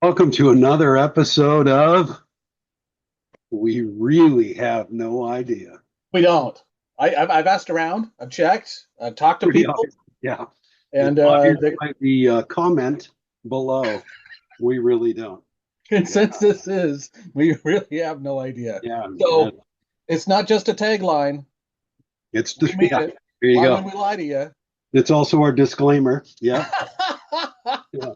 Welcome to another episode of We Really Have No Idea. We don't. I've asked around. I've checked. I've talked to Pretty people, obvious. Yeah. It's and obvious the by the comment below. We really don't. Yeah. consensus is we really have no idea. Yeah. Yeah. So it's not just a tagline. We mean Yeah. it. There you Why would go. we lie to you? It's also our disclaimer. Yeah. Yeah.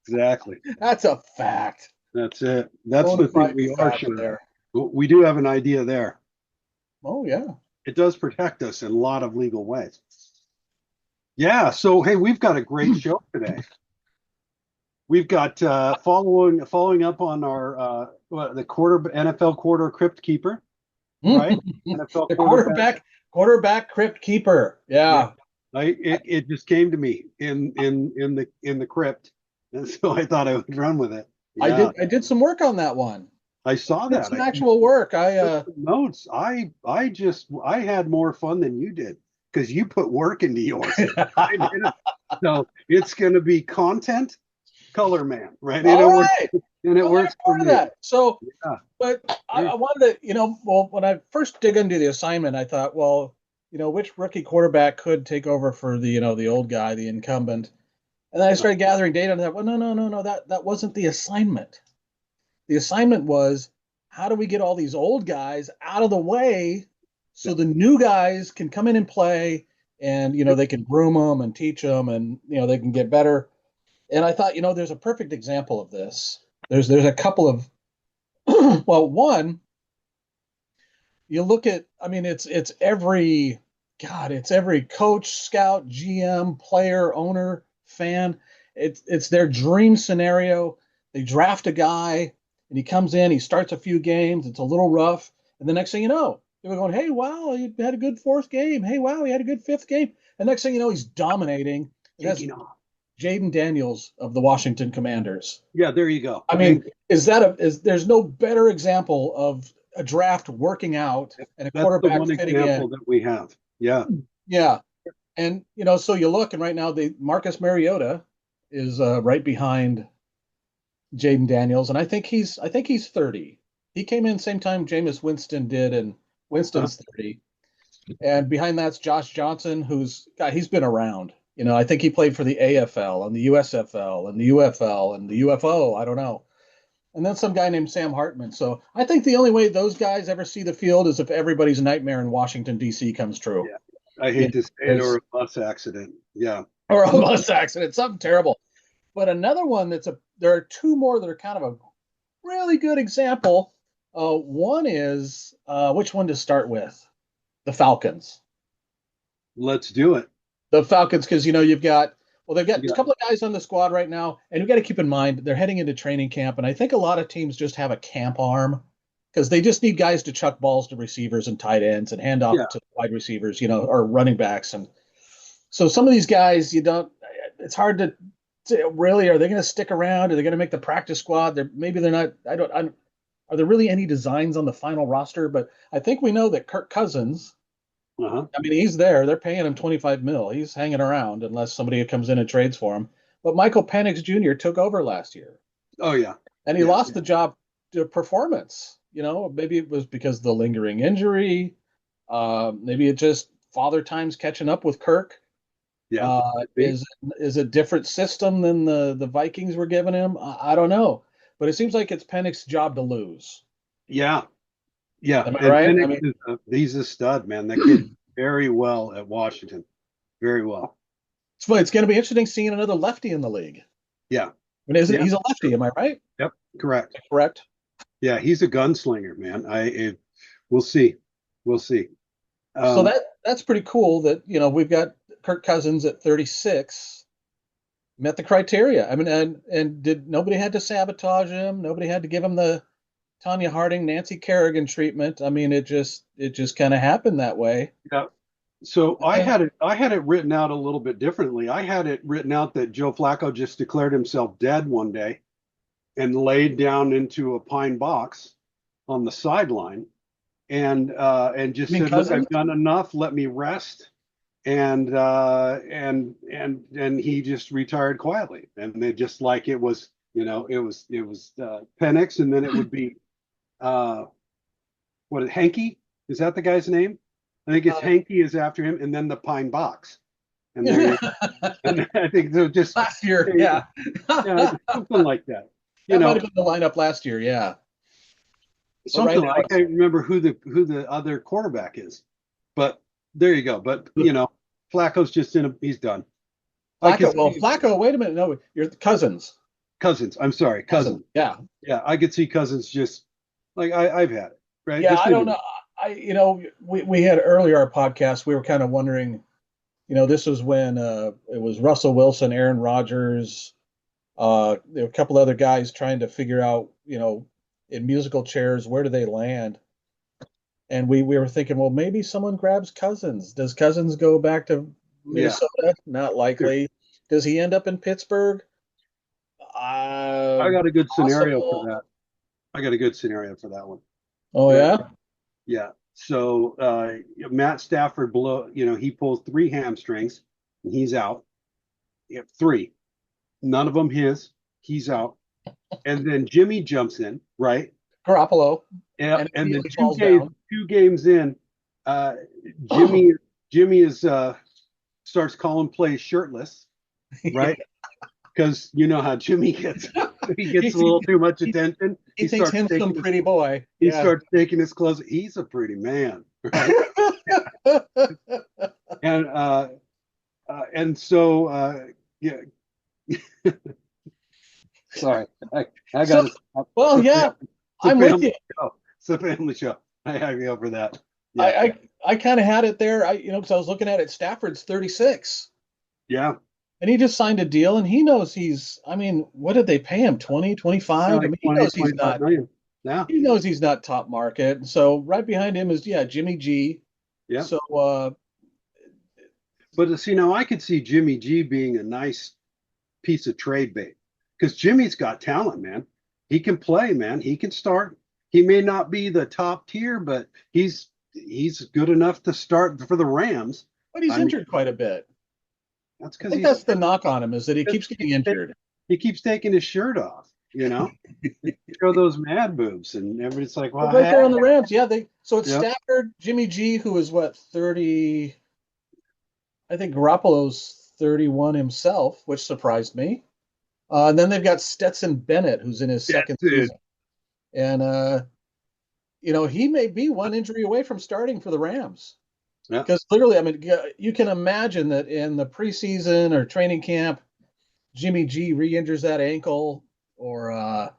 Exactly. That's a fact. That's it. That's Bona the thing fide we are fact sure of. there. We do have an idea there. Oh yeah. It does protect us in a lot of legal ways. Yeah. So, hey, we've got a great show today. We've got following up on our the NFL quarter crypt keeper, right? NFL The quarterback. quarterback crypt keeper. Yeah, Yeah. it just came to me in the crypt, and so I thought I would run with it. Yeah, I did some work on that one. I saw Did that. some actual work. Took some notes. I had more fun than you did because you put work into yours. I didn't. So it's going to be content color man, right? And All it works, right. and it Well, works that's for part of me. that. So Yeah. but I wanted to, well, when I first dig into the assignment, I thought, well, which rookie quarterback could take over for the old guy, the incumbent? And then I started gathering data and I thought, well, no, that wasn't the assignment. The assignment was how do we get all these old guys out of the way so the new guys can come in and play and, they can groom them and teach them and, they can get better. And I thought, there's a perfect example of this. There's a couple of, well, one, you look at, I mean, it's every God, it's every coach, scout, GM, player, owner, fan. It's their dream scenario. They draft a guy and he comes in, he starts a few games, it's a little rough, and the next thing you know, they're going, hey, wow, he had a good fourth game. Hey, wow, he had a good fifth game. And next thing you know, he's dominating. That's Taking off. Jaden Daniels of the Washington Commanders. Yeah, there you go. I mean, there's no better example of a draft working out and a That's the quarterback one fitting example in. that we have. Yeah. Yeah. And so you look and right now the Marcus Mariota is right behind Jaden Daniels, and I think he's 30. He came in same time Jameis Winston did, and Uh, Winston's 30. And behind that's Josh Johnson, who's God, he's been around. I think he played for the AFL and the USFL and the UFL and the UFO. I don't know. And then some guy named Sam Hartman. So I think the only way those guys ever see the field is if everybody's nightmare in Washington, D.C. comes true. yeah. I You hate to say it, know, or a bus accident. Yeah. or a bus accident, something terrible. But another one there are two more that are kind of a really good example. One is which one to start with? The Falcons. Let's do it. The Falcons, because you've got they've got a Yeah. couple of guys on the squad right now, and you've got to keep in mind they're heading into training camp, and I think a lot of teams just have a camp arm because they just need guys to chuck balls to receivers and tight ends and hand off Yeah. to wide receivers, or running backs, and so some of these guys you don't. It's hard to really, are they going to stick around? Are they going to make the practice squad? Maybe they're not. Are there really any designs on the final roster? But I think we know that Kirk Cousins. Uh-huh. I mean, he's there. They're paying him 25 mil. He's hanging around unless somebody comes in and trades for him. But Michael Penix Jr. took over last year, Oh yeah. and he Yeah. lost the job to performance. Maybe it was because of the lingering injury. Maybe it just father time's catching up with Kirk. Yeah. Is a different system than the Vikings were giving him? I don't know, but it seems like it's Penix's job to lose. Yeah. Yeah. Am I And right? I Penix mean, he's a stud, man. That kid very well at Washington. Very well. it's going to be interesting seeing another lefty in the league. Yeah. I mean, Yeah. he's a lefty? Am I right? Yep. Correct. Correct. Yeah, he's a gunslinger, man. We'll see. We'll see. So Um, that's pretty cool that we've got Kirk Cousins at 36 met the criteria. I mean, and did nobody had to sabotage him? Nobody had to give him the Tanya Harding, Nancy Kerrigan treatment. I mean, it just kind of happened that way. yeah. So Uh, I had it written out a little bit differently. I had it written out that Joe Flacco just declared himself dead one day and laid down into a pine box on the sideline and I just mean, said, "Look, Cousins. I've done enough. Let me rest." And he just retired quietly, and they just like it was It was Penix, and then it would be Hanky? Is that the guy's name? I think it's Uh, Hanky is after him, and then the Pine Box. And there, and I think they'll just last year, yeah. yeah, something like that. You That might know, have been the lineup last year, yeah. But right something now, I can't remember who the other quarterback is, but there you go. But Flacco's just he's done. I could Flacco. Well, see Flacco. Wait a minute. No, you're Cousins. Cousins. I'm sorry, Cousins. Cousins. Yeah, Yeah, I could see Cousins just like I've had it, right? yeah. Just I don't know. We had earlier our podcast. We were kind of wondering. This was when it was Russell Wilson, Aaron Rodgers. There were a couple other guys trying to figure out, in musical chairs, where do they land? And we were thinking, well, maybe someone grabs Cousins. Does Cousins go back to yeah. Minnesota? Not Sure. likely. Does he end up in Pittsburgh? I got a good scenario for Possible. that. I got a good scenario for that one. Oh Right? yeah. Yeah. So Matt Stafford he pulls three hamstrings and he's out. Three. None of them his. He's out. And then Jimmy jumps in, right? Garoppolo, Yeah. and And then immediately two falls games down. two games in, uh, Jimmy Jimmy is starts calling plays shirtless, Yeah. right? Because you know how Jimmy gets. He he, gets a little too much attention. he thinks him some pretty boy. He Yeah. starts taking his clothes. He's a pretty man, right? And so yeah. Sorry, I got to stop. Well, yeah, It's a I'm with family you. show. It's a family show. I have you over that. I Yeah, I, I kind of had it there. Because I was looking at it. Stafford's 36, yeah. and he just signed a deal, and he knows he's. I mean, what did they pay him? 20, 25? I Like mean, 20, 25 million. Yeah, he knows he's not top market. So right behind him is Jimmy G. yeah. So But see, now I could see Jimmy G being a nice piece of trade bait because Jimmy's got talent, man. He can play, man. He can start. He may not be the top tier, but he's good enough to start for the Rams. but he's I mean, injured quite a bit. that's I because think that's the knock on him is that he keeps getting injured. he keeps taking his shirt off. Show those mad boobs, and everybody's like, But "Well, right hey, there on the Rams, yeah. So it's yep, Stafford, Jimmy G, who is what 30. I think Garoppolo's 31 himself, which surprised me. And then they've got Stetson Bennett, who's in his second that's it." season, and he may be one injury away from starting for the Rams. Yeah, Because literally, I mean, you can imagine that in the preseason or training camp, Jimmy G re-injures that ankle or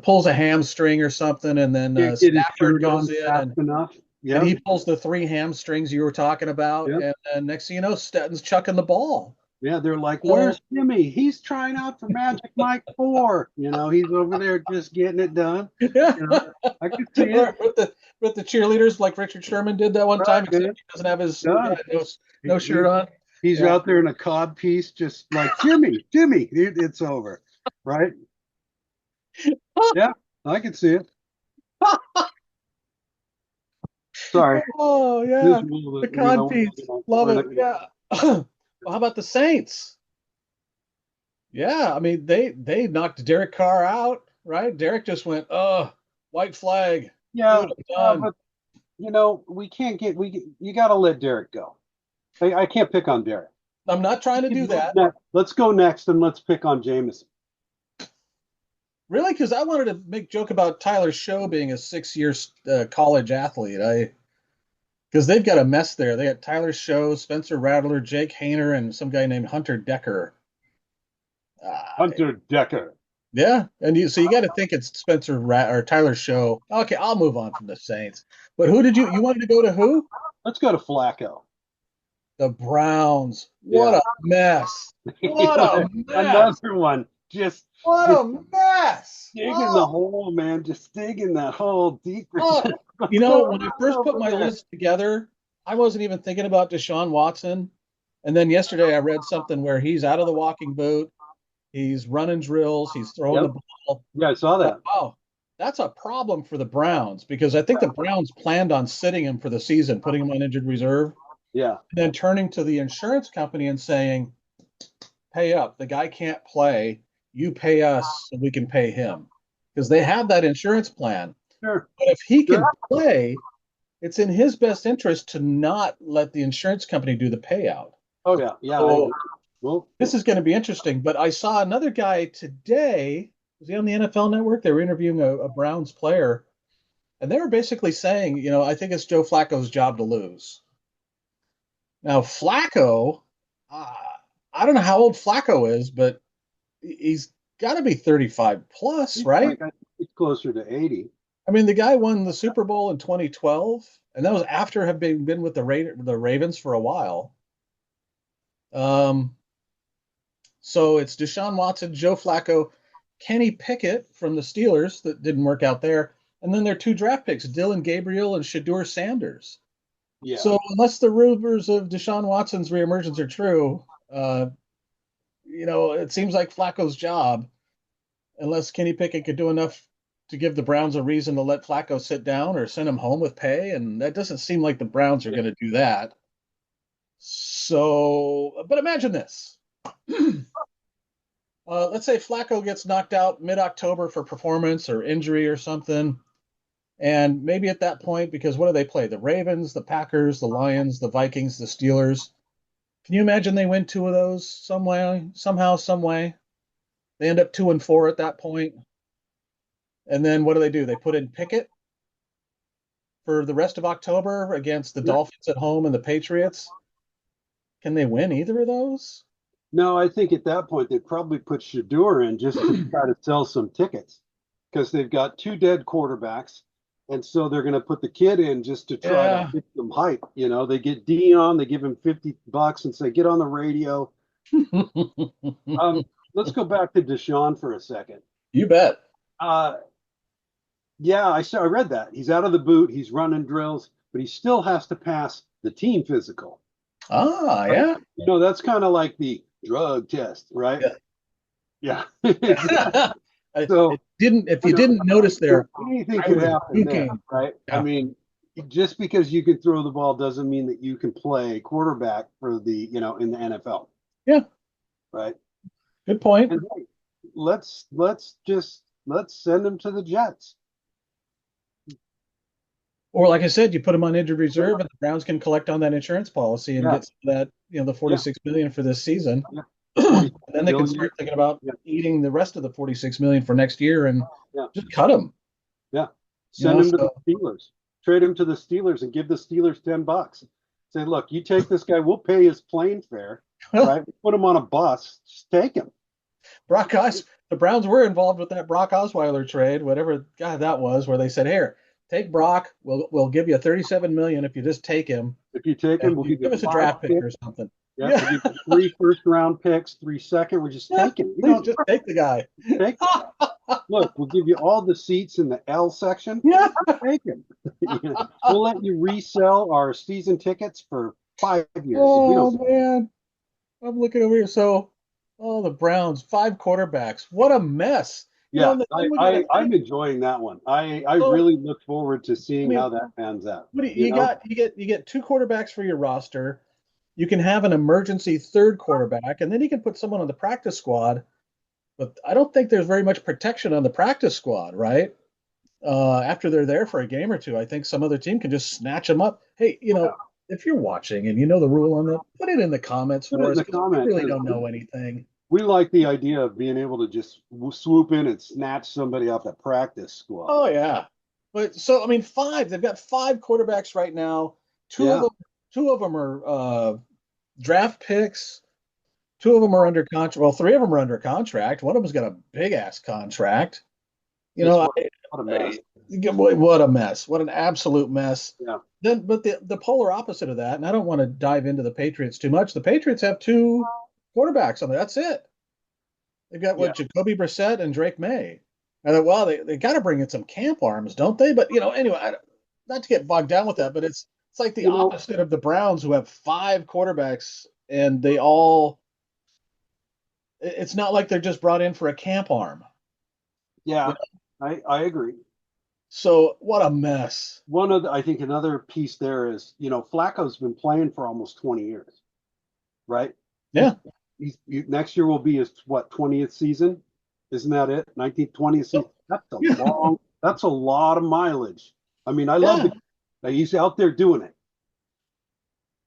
pulls a hamstring or something, and then can't get his Stafford shirt on goes in fast and enough. and Yep, he pulls the three hamstrings you were talking about, yep, and then next thing you know, Stetton's chucking the ball. yeah. They're like, So "Where's Jimmy? He's trying out for Magic Mike 4. He's over there just getting it done." yeah, You know, I could see it. with the cheerleaders like Richard Sherman did that one Right, time, except man. he doesn't have his Done. no He, shirt on. he's Yeah. out there in a cod piece, just like Jimmy. It's over, right? Yeah, I can see it. Sorry. Oh This yeah, will, the cod piece, love we're it. not gonna- Yeah. Well, how about the Saints? Yeah, I mean they knocked Derek Carr out, right? Derek just went, oh, white flag. yeah, Dude, I'm done. but we can't you got to let Derek go. I can't pick on Derek. I'm not trying to do that. Let's go next and let's pick on Jameson. Really, because I wanted to make a joke about Tyler Show being a 6-year college athlete. Because they've got a mess there. They got Tyler Show, Spencer Rattler, Jake Hayner, and some guy named Hunter Decker. Hunter Decker. Yeah, and so you got to think it's or Tyler Show. Okay, I'll move on from the Saints. But who did you wanted to go to who? Let's go to Flacco. The Browns. What Yeah. a mess. What a mess. Another one. Just What a mess. digging the hole, man. Just digging that hole deeper. Oh. When I first put my list together, I wasn't even thinking about Deshaun Watson. And then yesterday I read something where he's out of the walking boot. He's running drills. He's throwing the ball. Yeah, I saw that. Wow. That's a problem for the Browns because I think the Browns planned on sitting him for the season, putting him on injured reserve, Yeah. and then turning to the insurance company and saying, pay up. The guy can't play. you pay us so we can pay him because they have that insurance plan. Sure. But if he Sure. can play, it's in his best interest to not let the insurance company do the payout. Oh yeah. Yeah, I So agree. Well, this is going to be interesting. But I saw another guy today. Was he on the NFL Network? They were interviewing a Browns player, and they were basically saying, I think it's Joe Flacco's job to lose. Now, Flacco, uh, I don't know how old Flacco is, but he's got to be 35 plus, he's right? like, I think he's closer to 80. I mean, the guy won the Super Bowl in 2012, and that was after having been with the Ravens for a while. Um, so it's Deshaun Watson, Joe Flacco, Kenny Pickett from the Steelers that didn't work out there, and then their two draft picks, Dylan Gabriel and Shador Sanders. Yeah. So unless the rumors of Deshaun Watson's reemergence are true, it seems like Flacco's job, unless Kenny Pickett could do enough to give the Browns a reason to let Flacco sit down or send him home with pay, and that doesn't seem like the Browns are going to do that. So, but imagine this. Let's say Flacco gets knocked out mid-October for performance or injury or something. And maybe at that point, because what do they play? The Ravens, the Packers, the Lions, the Vikings, the Steelers. Can you imagine they win two of those some way, somehow, some way? They end up 2-4 at that point. And then what do? They put in Pickett for the rest of October against the Yeah. Dolphins at home and the Patriots. Can they win either of those? No, I think at that point they'd probably put Shador in just to try to sell some tickets because they've got two dead quarterbacks. And so they're going to put the kid in just to try to Yeah. get some hype. They get Dion, they give him $50 and say, get on the radio. Let's go back to Deshaun for a second. You bet. Uh, yeah, I read that. He's out of the boot, he's running drills, but he still has to pass the team physical. Ah, Right? yeah. That's kind of like the drug test, right? Yeah. Yeah. So if you didn't notice there, anything I could was happen there, puking. right? Yeah. I mean, just because you can throw the ball doesn't mean that you can play quarterback for in the NFL, Yeah. right? Good point. And hey, let's send him to the Jets. Or like I said, you put them on injured reserve, and the Browns can collect on that insurance policy and Yeah. get that, the $46 million for this season. Yeah. And then they can Billion. start thinking about Yeah. eating the rest of the $46 million for next year and Yeah. just cut them. Yeah. Send him to the Steelers. Trade him to the Steelers and give the Steelers $10. Say, look, you take this guy, we'll pay his plane fare, right? Put him on a bus, just take him. The Browns were involved with that Brock Osweiler trade, whatever God that was, where they said, "Here, take Brock. We'll give you $37 million if you just take him. If you take him, we'll give us a draft pick or something." Yeah, we'll give you 3 first-round picks, 3 second. We're just taking. Please just take the guy. Take him. Look, we'll give you all the seats in the L section. Yeah, take him. We'll let you resell our season tickets for 5 years. Oh man, I'm looking over here. So, the Browns, 5 quarterbacks. What a mess. Yeah, I'm enjoying that one. I really look forward to seeing how that pans out. You get 2 quarterbacks for your roster. You can have an emergency third quarterback, and then you can put someone on the practice squad. But I don't think there's very much protection on the practice squad, right? After they're there for a game or two, I think some other team can just snatch them up. Hey, if you're watching and you know the rule on that, put it in the comments for us. We really don't know anything. We like the idea of being able to just swoop in and snatch somebody off the practice squad. Oh yeah, but so I mean, 5. They've got 5 quarterbacks right now. Two of them are draft picks. 2 of them are under contract. Well, 3 of them are under contract. One of them's got a big ass contract. What a mess. What a mess. What an absolute mess. Yeah. But the polar opposite of that, and I don't want to dive into the Patriots too much. The Patriots have 2 quarterbacks on there. That's it. They've got Jacoby Brissett and Drake May. I thought, well, they got to bring in some camp arms, don't they? But anyway, not to get bogged down with that, but it's like the opposite of the Browns, who have 5 quarterbacks, and they all. It's not like they're just brought in for a camp arm. Yeah, I agree. So what a mess. I think another piece there is, Flacco's been playing for almost 20 years, right? Yeah. Next year will be his 20th season. Isn't that it? 1920 season. Yeah, That's a lot of mileage. I mean, I love yeah. the he's out there doing it,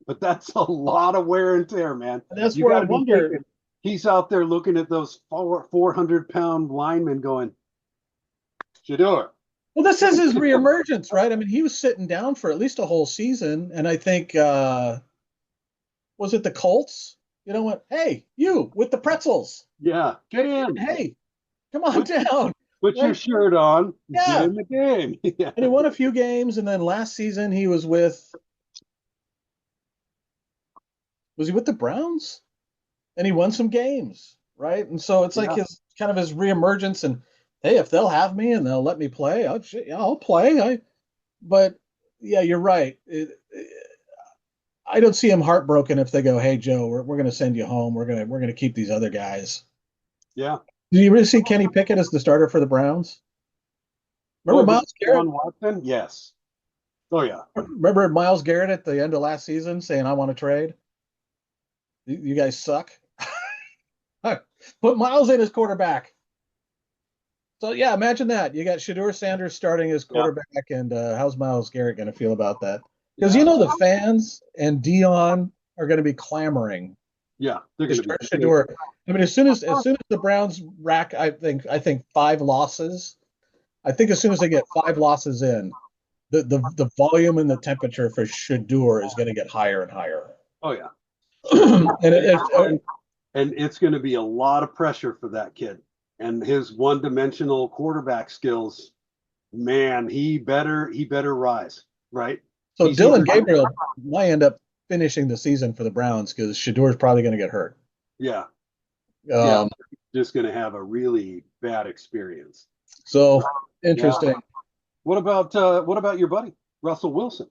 but that's a lot of wear and tear, man. And that's You where I got to be wonder. thinking he's out there looking at those 400-pound linemen going, Shador. Well, this is his reemergence, right? I mean, he was sitting down for at least a whole season, and I think was it the Colts? You know what? Hey, you with the pretzels. Yeah, get in. Hey, come on Put, down. put your Right? shirt on. Get Yeah. in the game. Yeah. And he won a few games, and then last season he was he with the Browns? And he won some games, right? And so it's like Yeah. his kind of his reemergence. And hey, if they'll have me and they'll let me play, I'll play. But yeah, you're right. I don't see him heartbroken if they go, "Hey Joe, we're going to send you home. We're going to keep these other guys." Yeah. Did you really see Kenny Pickett as the starter for the Browns? Remember Over Miles Garrett? Deshaun Watson? Yes. Oh yeah. Remember Miles Garrett at the end of last season saying, "I want to trade. You guys suck." Put Miles in as quarterback. So yeah, imagine that. You got Shador Sanders starting as Yeah. quarterback, and how's Miles Garrett going to feel about that? Because Yeah. the fans and Dion are going to be clamoring Yeah. They're to going to be start Shador. I mean, as soon as the Browns rack, I think 5 losses. I think as soon as they get 5 losses in, the volume and the temperature for Shador is going to get higher and higher. Oh yeah. and And it's going to be a lot of pressure for that kid. And his one-dimensional quarterback skills, man, he better rise, right? so He's Dylan either Gabriel might end up finishing the season for the Browns because Shador is probably going to get hurt. yeah, yeah, Um, just going to have a really bad experience. so Yeah. interesting. What about your buddy Russell Wilson?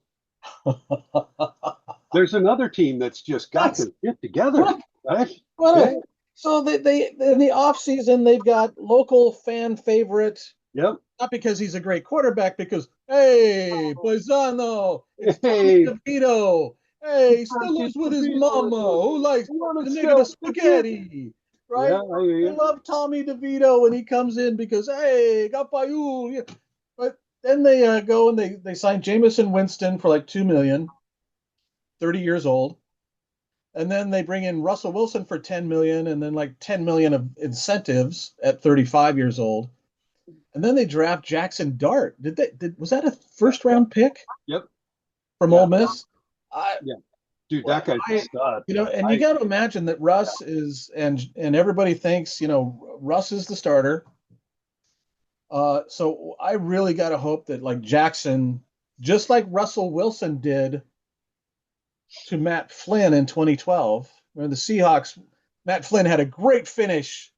There's another team that's just got That's to get together, what, right? what Yeah. so they in the off season they've got local fan favorite, Yep. not because he's a great quarterback, because hey, Paisano, it's Tommy Hey, DeVito. Hey, he still Francis lives with his mama DeVito, who likes you want the to negative sell spaghetti? spaghetti, right? Yeah, I hear They you. love Tommy DeVito when he comes in because hey, got Payul. Yeah. But then they go and they sign Jamison Winston for like 2 million, 30 years old. And then they bring in Russell Wilson for 10 million and then like 10 million of incentives at 35 years old. And then they draft Jackson Dart. Was that a first round pick Yep. from Yeah. Ole Miss? I, Yeah. Dude, that guy's a stud. and you got to imagine that Russ is, and everybody thinks, Russ is the starter. So I really got to hope that like Jackson, just like Russell Wilson did to Matt Flynn in 2012, where the Seahawks, Matt Flynn had a great finish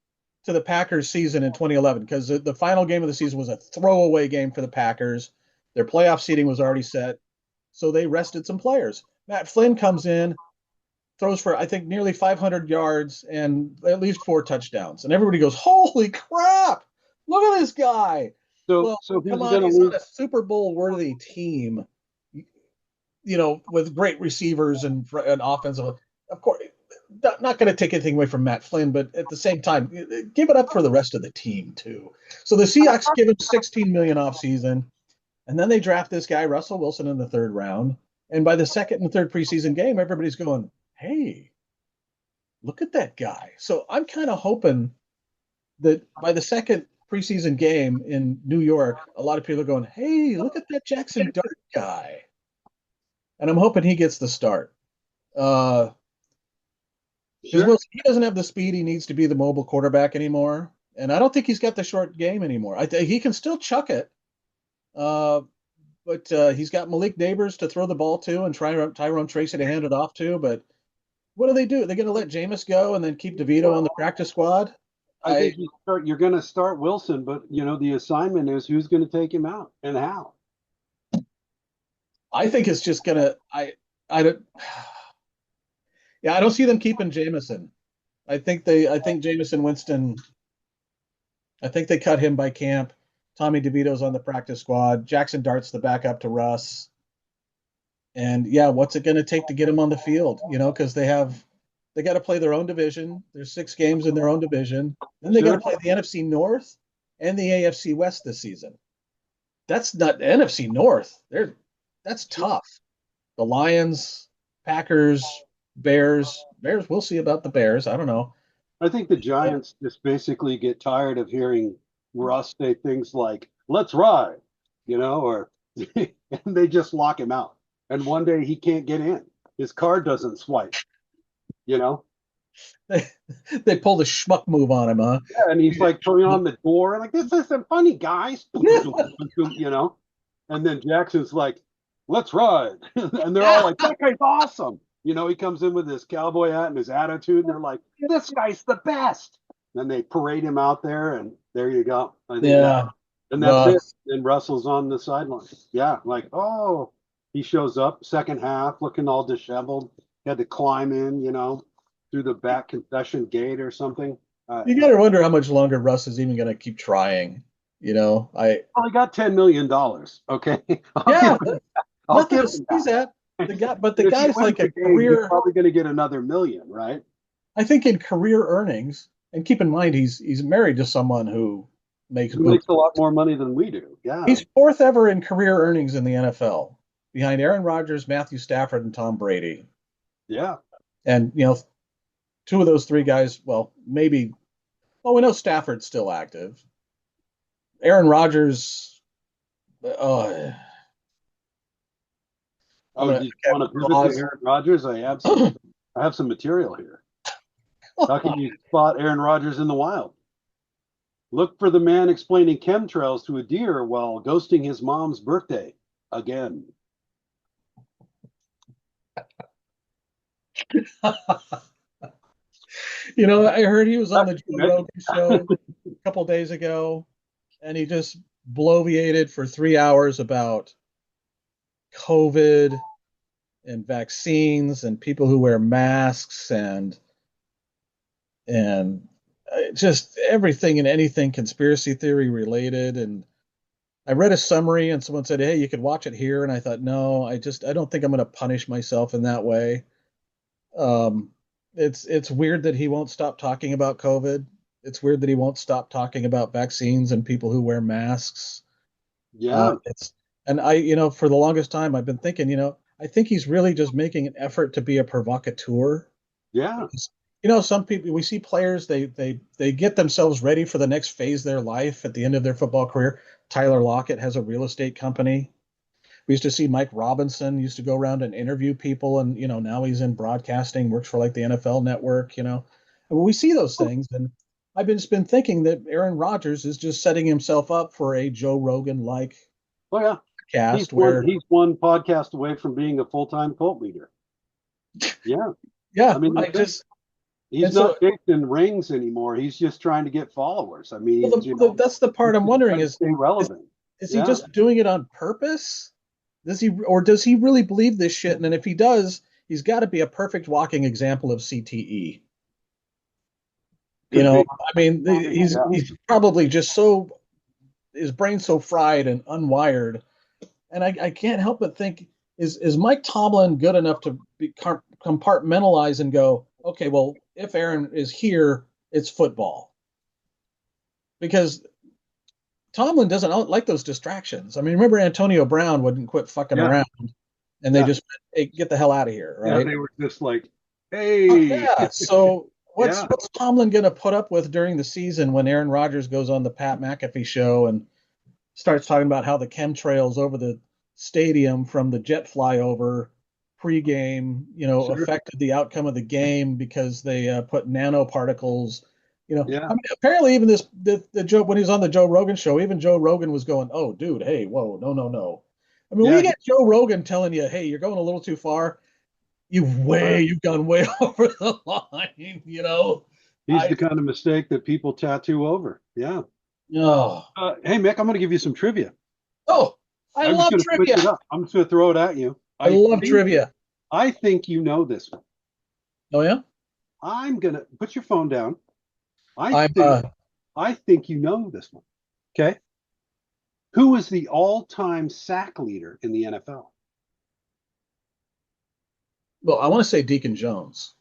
to the Packers season in 2011 because the final game of the season was a throwaway game for the Packers. Their playoff seating was already set, so they rested some players. Matt Flynn comes in, throws for I think nearly 500 yards and at least 4 touchdowns, and everybody goes, "Holy crap! Look at this guy!" So Well, so come who's on, gonna he's on lose? a Super Bowl worthy team, with great receivers and offensive. Of course, not going to take anything away from Matt Flynn, but at the same time, give it up for the rest of the team too. So the Seahawks give him 16 million off season, and then they draft this guy Russell Wilson in the third round. And by the second and third preseason game, everybody's going, "Hey, look at that guy." So I'm kind of hoping that by the second preseason game in New York, a lot of people are going, "Hey, look at that Jackson Dart guy," and I'm hoping he gets the start. Because Sure. Wilson, he doesn't have the speed he needs to be the mobile quarterback anymore, and I don't think he's got the short game anymore. I think he can still chuck it, uh, but he's got Malik Neighbors to throw the ball to and Tyrone Tracy to hand it off to. But what do they do? Are they going to let Jameis go and then keep DeVito on the practice squad? I I think you're gonna start Wilson, but the assignment is who's gonna take him out and how. I think it's just gonna. I don't. Yeah, I don't see them keeping Jamison. I think Jamison Winston. I think they cut him by camp. Tommy DeVito's on the practice squad. Jackson Dart's the backup to Russ. And yeah, what's it going to take to get him on the field? Because they have They got to play their own division. There's 6 games in their own division. Then they got to Sure. play the NFC North and the AFC West this season. That's not the NFC North. That's tough. The Lions, Packers, Bears. Bears, we'll see about the Bears. I don't know. I think the Giants just basically get tired of hearing Russ say things like, let's ride, or and they just lock him out. And one day he can't get in. His card doesn't swipe, you know? They, they pulled a schmuck move on him, huh? Yeah, and he's like turning on the door and like, this isn't funny, guys. You know? And then Jackson's like, let's ride. And they're all like, that guy's awesome. He comes in with his cowboy hat and his attitude, and they're like, this guy's the best. And they parade him out there, and there you go. I think Yeah. and that's it. And Russell's on the sideline. Yeah, like, oh, he shows up second half looking all disheveled. He had to climb in, through the back concession gate or something. You got to wonder how much longer Russ is even going to keep trying. Well, he got $10 million. Okay. Yeah, I'll nothing give to him sneeze that. at. But the If he guy's wins like the a game, he's career. probably going to get another million, right? I think in career earnings, and keep in mind he's married to someone who makes He makes a lot more money than we do. Yeah. He's fourth ever in career earnings in the NFL, behind Aaron Rodgers, Matthew Stafford, and Tom Brady. Yeah. And two of those three guys. Well, maybe. Well, we know Stafford's still active. Aaron Rodgers. Oh, do you want to pivot to Aaron Rodgers? I have some material here. How can you spot Aaron Rodgers in the wild? Look for the man explaining chemtrails to a deer while ghosting his mom's birthday again. I heard he was on the Joe Rogan show a couple days ago, and he just bloviated for 3 hours about COVID and vaccines and people who wear masks and just everything and anything conspiracy theory related. And I read a summary, and someone said, "Hey, you could watch it here." And I thought, no, I don't think I'm going to punish myself in that way. It's weird that he won't stop talking about COVID. It's weird that he won't stop talking about vaccines and people who wear masks. Yeah. For the longest time, I've been thinking, I think he's really just making an effort to be a provocateur. Yeah. Some people, we see players, they get themselves ready for the next phase of their life at the end of their football career. Tyler Lockett has a real estate company. We used to see Mike Robinson used to go around and interview people, and now he's in broadcasting, works for like the NFL Network. And we see those things, and I've just been thinking that Aaron Rodgers is just setting himself up for a Joe Rogan like cast he's one podcast away from being a full-time cult leader. Yeah. Yeah. I mean, he's not chasing rings anymore. He's just trying to get followers. I mean, that's the part I'm wondering is stay relevant. Is he just doing it on purpose? Does he really believe this shit? And then if he does, he's got to be a perfect walking example of CTE. I mean, he's probably just his brain's so fried and unwired. And I can't help but think, is Mike Tomlin good enough to compartmentalize and go, okay, well, if Aaron is here, it's football. Because Tomlin doesn't like those distractions. I mean, remember Antonio Brown wouldn't quit fucking around, and they just, hey, get the hell out of here, right? Yeah, they were just like, hey. Yeah. So what's Tomlin going to put up with during the season when Aaron Rodgers goes on the Pat McAfee show and starts talking about how the chemtrails over the stadium from the jet flyover pregame, affected the outcome of the game because they put nanoparticles. I mean, apparently even the Joe, when he was on the Joe Rogan show, even Joe Rogan was going, "Oh, dude, hey, whoa, no." I mean, we get Joe Rogan telling you, "Hey, you're going a little too far. You've gone way over the line." He's the kind of mistake that people tattoo over. Yeah. Oh. Hey, Mick, I'm going to give you some trivia. Oh, I love trivia. I'm just going to throw it at you. I love trivia. I think you know this one. Oh yeah. I'm going to put your phone down. I think you know this one. Okay. Who is the all-time sack leader in the NFL? Well, I want to say Deacon Jones.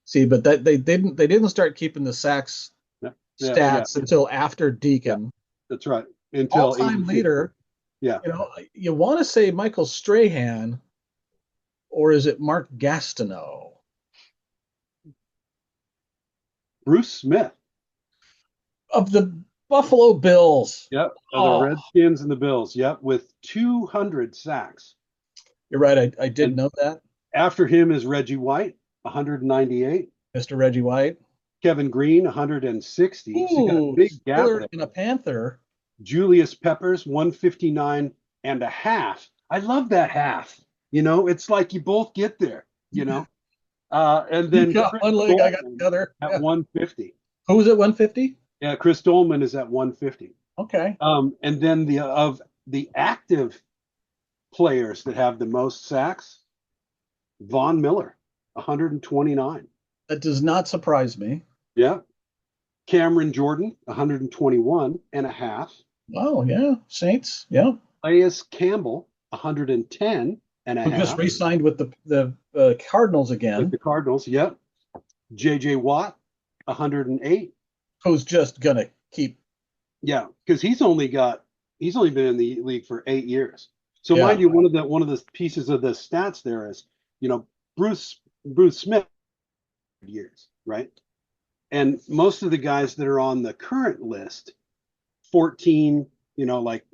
See, but that they didn't start keeping the sacks Yeah, yeah, yeah. stats until after Yeah, Deacon. that's right. Until All-time 82. leader, Yeah. you want to say Michael Strahan, or is it Mark Gastineau Bruce Smith. of the Buffalo Bills? Yep. Of the Oh, Redskins and the Bills. Yep. With 200 sacks. you're right. I did And know that, after him is Reggie White, 198. Mr. Reggie White. Kevin Green, 160. So you got a Ooh, big gap Steeler there. and a Panther. Julius Peppers, 159 and a half. I love that half. It's like you both get there, you know. And You then got Chris one leg, I got Dolman the other. at Yeah. 150. Who was it? 150? Yeah, Chris Dolman is at 150. Okay. And then of the active players that have the most sacks, Von Miller, 129. That does not surprise me. Yeah. Cameron Jordan, 121 and a half. Oh, yeah. Saints. Yeah. Elias Campbell, 110 and a Who just half re-signed with the Cardinals with again. the Cardinals. Yep. JJ Watt, 108. Who's just gonna keep. Yeah, because he's only been in the league for 8 years. So mind Yeah. you, one of the pieces of the stats there is, you know, Bruce Smith years, right? And most of the guys that are on the current list, 14, like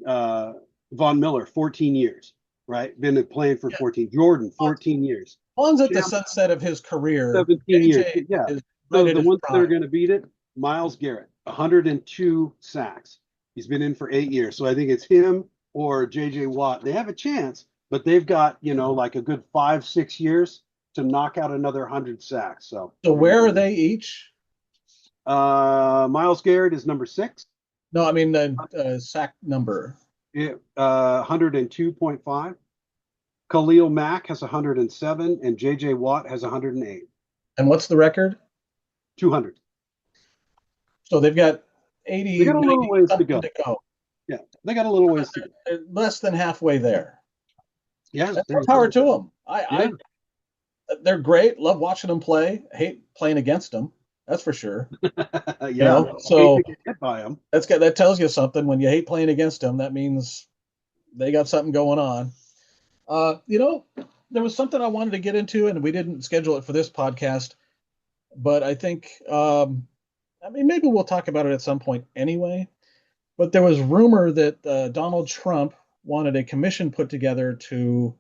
Von Miller, 14 years, right? Been playing for Yeah. 14. Jordan, 14 years. One's at the Champ, sunset of his career. 17 years. JJ Yeah. is right So at the his ones that are prime. going to beat it, Miles Garrett, 102 sacks. He's been in for 8 years. So I think it's him or JJ Watt. They have a chance, but they've got, like a good 5, 6 years to knock out another 100 sacks. So Where are they each? Miles Garrett is number 6. No, I mean the sack number. 102.5. Khalil Mack has 107, and JJ Watt has 108. And what's the record? 200. So they've got They 80, got a 90 little ways to something go. to go. Yeah, they got a little ways to go. They're less than halfway there. Yeah, That's there more you power go. to them. Yeah, They're great. Love watching them play. Hate playing against them. That's for sure. yeah. Hate So to get hit by them. that tells you something. When you hate playing against them, that means they got something going on. There was something I wanted to get into, and we didn't schedule it for this podcast, but I think, maybe we'll talk about it at some point anyway. But there was rumor that Donald Trump wanted a commission put together to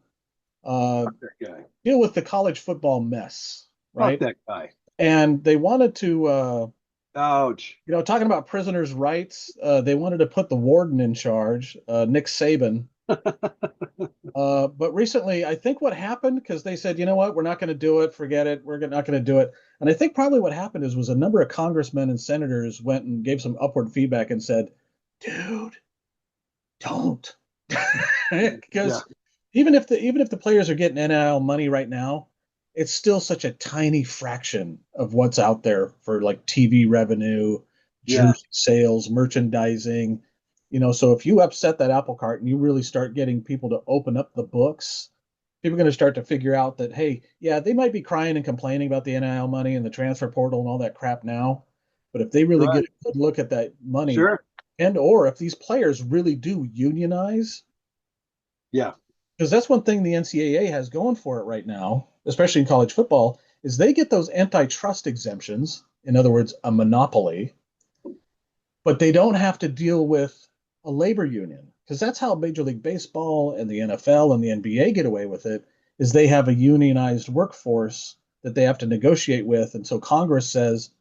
That guy. deal with the college football mess, Fuck right? that guy. And they wanted to, Ouch. talking about prisoners' rights, they wanted to put the warden in charge, Nick Saban. But recently, I think what happened, because they said, you know what, we're not going to do it, forget it, we're not going to do it. And I think probably what happened was a number of congressmen and senators went and gave some upward feedback and said, dude, don't. Because Yeah. even if the players are getting NIL money right now, it's still such a tiny fraction of what's out there for like TV revenue, Yeah. jersey sales, merchandising. So if you upset that apple cart and you really start getting people to open up the books, people are going to start to figure out that, hey, yeah, they might be crying and complaining about the NIL money and the transfer portal and all that crap now, but if they really get Right. a good look at that money, Sure. and or if these players really do unionize, Yeah. because that's one thing the NCAA has going for it right now, especially in college football, is they get those antitrust exemptions, in other words, a monopoly, but they don't have to deal with a labor union, because that's how Major League Baseball and the NFL and the NBA get away with it, is they have a unionized workforce that they have to negotiate with. And so Congress says,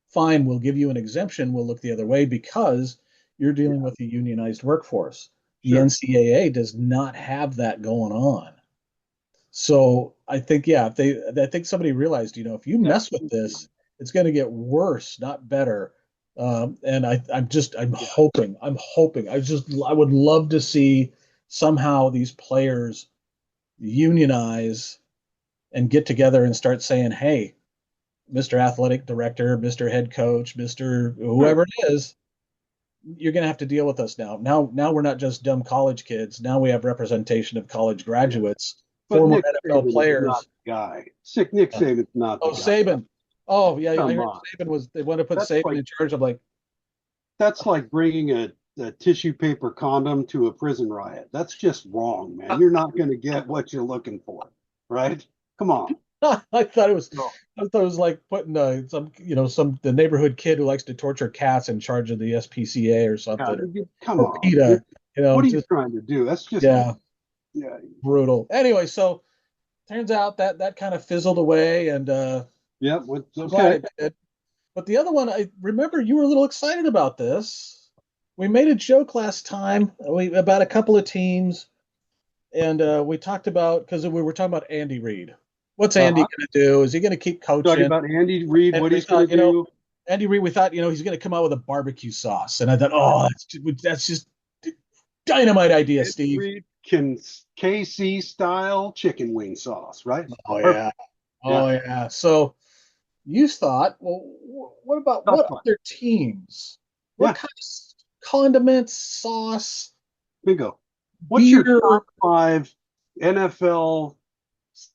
fine, we'll give you an exemption. We'll look the other way because you're dealing with a unionized workforce. The Sure. NCAA does not have that going on. So I think, yeah, I think somebody realized, if you mess with this, it's going to get worse, not better. And I'm hoping, I would love to see somehow these players unionize and get together and start saying, hey, Mr. Athletic Director, Mr. Head Coach, Mr. Whoever it is, you're going to have to deal with us now. Now we're not just dumb college kids. Now we have representation of college graduates, But former Nick NFL Saban is players. not the guy. Nick Saban's not the Oh, guy. Saban. Oh yeah, I Come heard on. They want to put That's Saban like in charge. I'm like, that's like bringing a tissue paper condom to a prison riot. That's just wrong, man. You're not going to get what you're looking for, right? Come on. I thought it was, No. I thought it was like putting some, the neighborhood kid who likes to torture cats in charge of the SPCA or Yeah, something, come or on. PETA, What are you just trying to do? That's just, yeah, yeah, brutal. Anyway, so turns out that kind of fizzled away, and yeah. I'm glad Okay. it did. But the other one, I remember you were a little excited about this. We made a joke last time about a couple of teams, and we talked about because we were talking about Andy Reid. What's Andy Uh-huh. going to do? Is he going to keep Talking coaching? about Andy Reid, And what we he's going thought, to do. Andy Reid, we thought, he's going to come out with a barbecue sauce, and I thought, oh, that's just dynamite idea, Andy Steve. Reid can KC style chicken wing sauce, right? Oh Perfect. yeah, Yeah. oh yeah. So you thought, well, what about Tough what one. other teams? What Yeah. kind of condiments, sauce, Bingo. What's your beer? top five NFL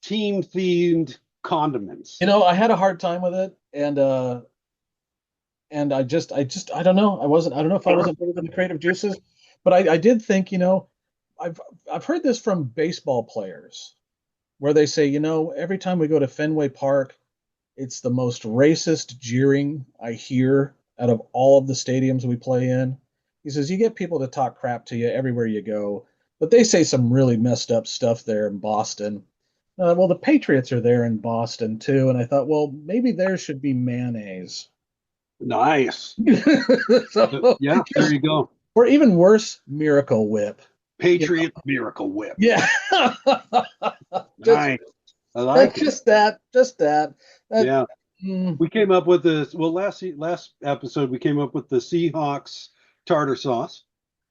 team themed condiments? I had a hard time with it, and I don't know. I don't know if I wasn't better than the creative juices, but I did think, I've heard this from baseball players where they say, every time we go to Fenway Park, it's the most racist jeering I hear out of all of the stadiums we play in. He says, you get people to talk crap to you everywhere you go, but they say some really messed up stuff there in Boston. Well, the Patriots are there in Boston too, and I thought, well, maybe there should be mayonnaise. Nice. So, Yeah, there you go. or even worse, Miracle Whip. Patriot Miracle Whip. Yeah, just Nice. I like it. just that. That Yeah. mm, We came up with this. Well, last episode we came up with the Seahawks tartar sauce.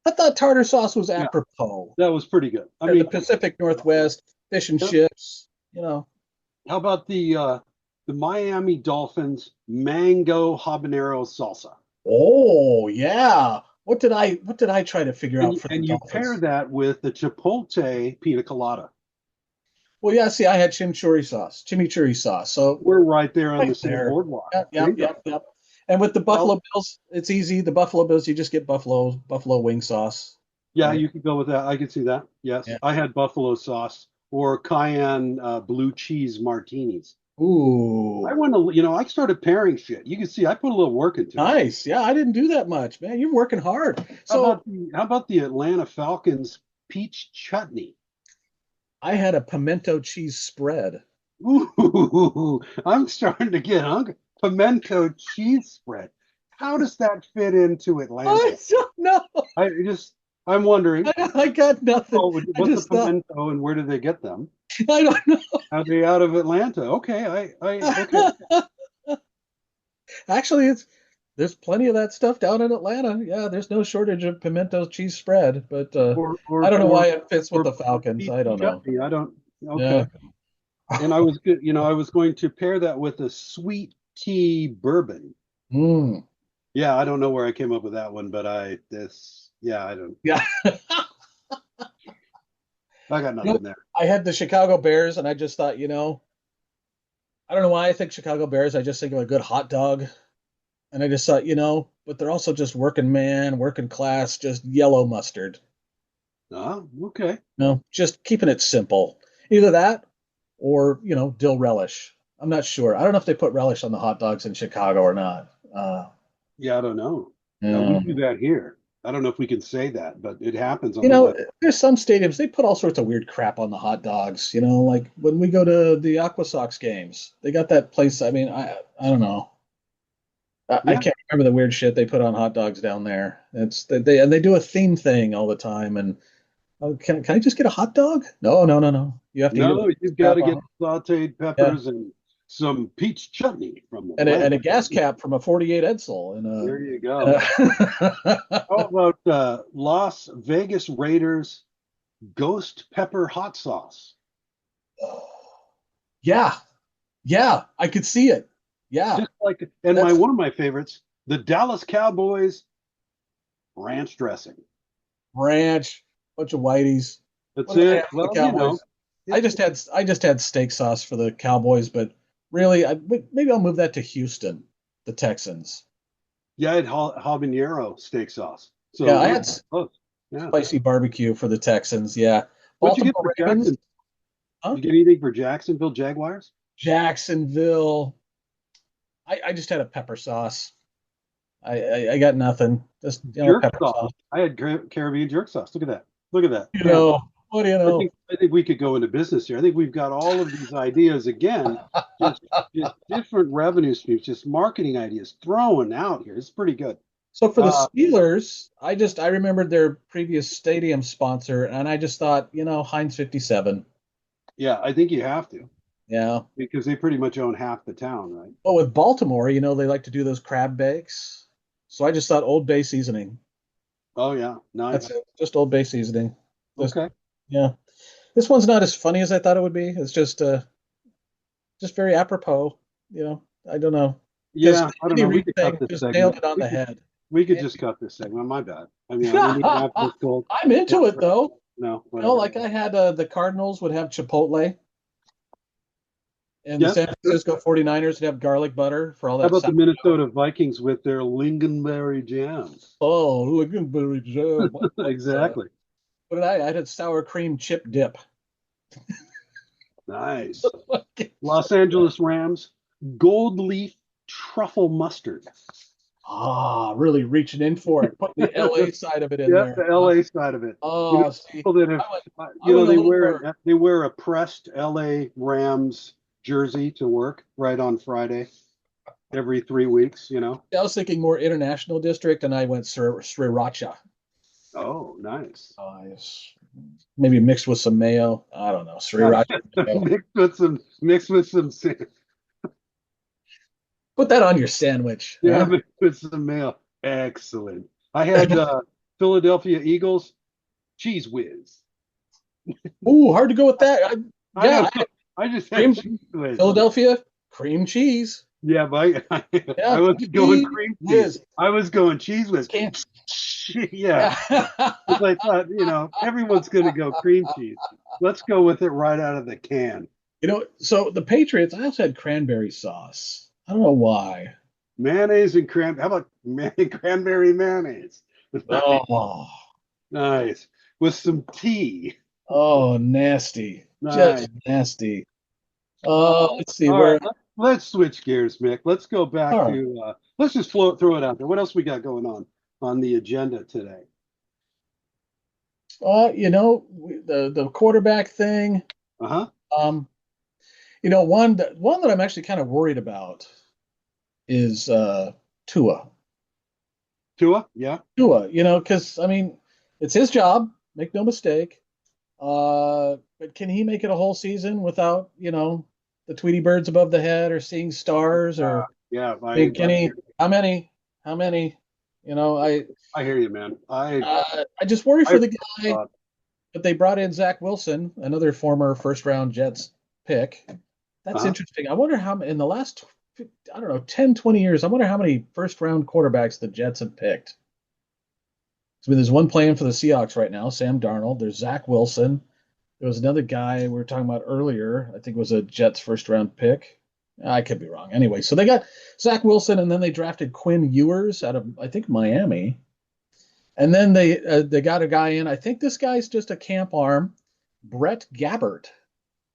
I thought tartar sauce was Yeah, apropos. that was pretty good. I Or the mean, Pacific Northwest, fish and yeah. chips. How about the Miami Dolphins mango habanero salsa? Oh yeah. What did I try to figure And out for the and you pair Dolphins? that with the chipotle pina colada. Well, yeah, see, I had chimichurri sauce. So We're right there on right the same there. boardwalk. Yep, yep, Bingo. yep, yep. And with the Well, Buffalo Bills, it's easy. The Buffalo Bills, you just get buffalo wing sauce. yeah, Right? you could go with that. I could see that. Yes, Yeah. I had buffalo sauce or cayenne blue cheese martinis. I Ooh, want to, I started pairing shit. You can see I put a little work into it. nice. Yeah, I didn't do that much, man. You're working hard. So How about the Atlanta Falcons peach chutney? I had a pimento cheese spread. Ooh, I'm starting to get hungry. Pimento cheese spread. How does that fit into I Atlanta? don't know. I just, I'm wondering. I got nothing. Oh, I what's a just thought, pimento and where do they get them? I don't Are they out of Atlanta? Okay, okay. know. Actually, there's plenty of that stuff down in Atlanta. Yeah, there's no shortage of pimento cheese spread, but I don't know Or why it fits with or the Falcons. peach I don't know. chutney. I don't. Yeah. Okay. And I was good. I was going to pair that with a sweet tea bourbon. Mm. Yeah, I don't know where I came up with that one, but yeah, I don't. Yeah. I got You know, nothing there. I had the Chicago Bears, and I just thought, I don't know why I think Chicago Bears. I just think of a good hot dog. And I just thought, but they're also just working man, working class, just yellow mustard. Ah, okay. Just keeping it simple. Either that or, dill relish. I'm not sure. I don't know if they put relish on the hot dogs in Chicago or not. Yeah, I don't know. We Yeah. do that here. I don't know if we can say that, but it happens on the West. There's some stadiums they put all sorts of weird crap on the hot dogs. Like when we go to the Aqua Sox games, they got that place. I mean, I don't know. I Yeah. can't remember the weird shit they put on hot dogs down there. It's they do a theme thing all the time. And can I just get a hot dog? No, no, no, no. You have to eat it No, with you've got crap to on get it. sauteed Yeah, peppers and some peach chutney from the and plant. a gas cap from a 48 Edsel. There you And go. How about Las Vegas Raiders ghost pepper hot sauce? yeah, yeah, I could see it. Yeah, Just like, and that's one of my favorites, the Dallas Cowboys ranch dressing. ranch, bunch of whiteys. That's What do they it. have for the Well, Cowboys? I it's just had steak sauce for the Cowboys, but really, maybe I'll move that to Houston, the Texans. Yeah, I had habanero steak sauce. So Yeah, I we're had close. Yeah. spicy barbecue for the Texans. Yeah, What'd you get for Baltimore Ravens. Jackson? Huh? You get anything for Jacksonville Jaguars? Jacksonville. I just had a pepper sauce. I got nothing. Just Jerk pepper sauce. sauce. I had Caribbean jerk sauce. Look at that. Look at that. You Man, know, what do you know? I think we could go into business here. I think we've got all of these ideas again, just just different revenue streams, just marketing ideas thrown out here. It's pretty good. So for the Uh, Steelers, I remembered their previous stadium sponsor, and I just thought, Heinz 57. yeah, I think you have to Yeah. because they pretty much own half the town, right? But with Baltimore, they like to do those crab bakes. So I just thought Old Bay seasoning. Oh yeah, That's nice. it. Just Old Bay seasoning. Just Okay. yeah. This one's not as funny as I thought it would be. It's just very apropos. I don't know. Because Yeah, I don't Andy know. We Reid could cut thing this just nailed segment. it on the head. We could And- just cut this segment. My bad. I mean, we need to have this gold. I'm into it though. No, whatever. Like I had the Cardinals would have Chipotle, and the Yeah. San Francisco 49ers would have garlic butter for all How that about the sour. Minnesota Vikings with their lingonberry jams? Oh, lingonberry jam. Exactly. What did I? I had sour cream chip dip. Nice. Los Angeles Rams, gold leaf truffle mustard. Really reaching in for it. Put the LA side of it in Yeah, there. the LA side of it. Oh, see, People that have, I went a little they wear a pressed LA Rams jersey to work right on Friday every 3 weeks. I was thinking more international district, and I went sriracha. Oh, nice. Maybe mixed with some mayo. I don't know. Sriracha. Mayo. Mixed with some Put that on your sandwich. yeah, Huh? mixed with some mayo. Excellent. I had Philadelphia Eagles cheese whiz. Ooh, hard to go with that. Yeah, I just cream, had cheese whiz. Philadelphia cream cheese. Yeah, but Yeah, I was going cheese cream cheese. whiz. I was going cheese whiz. Can't. Yeah, because I thought, everyone's going to go cream cheese. Let's go with it right out of the can. So the Patriots, I also had cranberry sauce. I don't know why. Mayonnaise and How about cranberry mayonnaise? Oh, Nice. With some tea. oh, nasty. Nice. Just nasty. Let's see All where. right, let's switch gears, Mick. Let's go back All right. to let's just throw it out there. What else we got going on the agenda today? The quarterback thing. Uh-huh. One that I'm actually kind of worried about is Tua. Tua? Yeah. Tua, because I mean, it's his job, make no mistake. But can he make it a whole season without, the Tweety birds above the head or seeing stars or yeah, can he? How many? I hear you, man. I just worry for the guy. But they brought in Zach Wilson, another former first round Jets pick. That's interesting. I wonder how in the last, I don't know, 10, 20 years, I wonder how many first round quarterbacks the Jets have picked. I mean, there's one playing for the Seahawks right now, Sam Darnold. There's Zach Wilson. There was another guy we were talking about earlier. I think it was a Jets first round pick. I could be wrong. Anyway, so they got Zach Wilson, and then they drafted Quinn Ewers out of, I think, Miami. And then they got a guy in. I think this guy's just a camp arm, Brett Gabbert,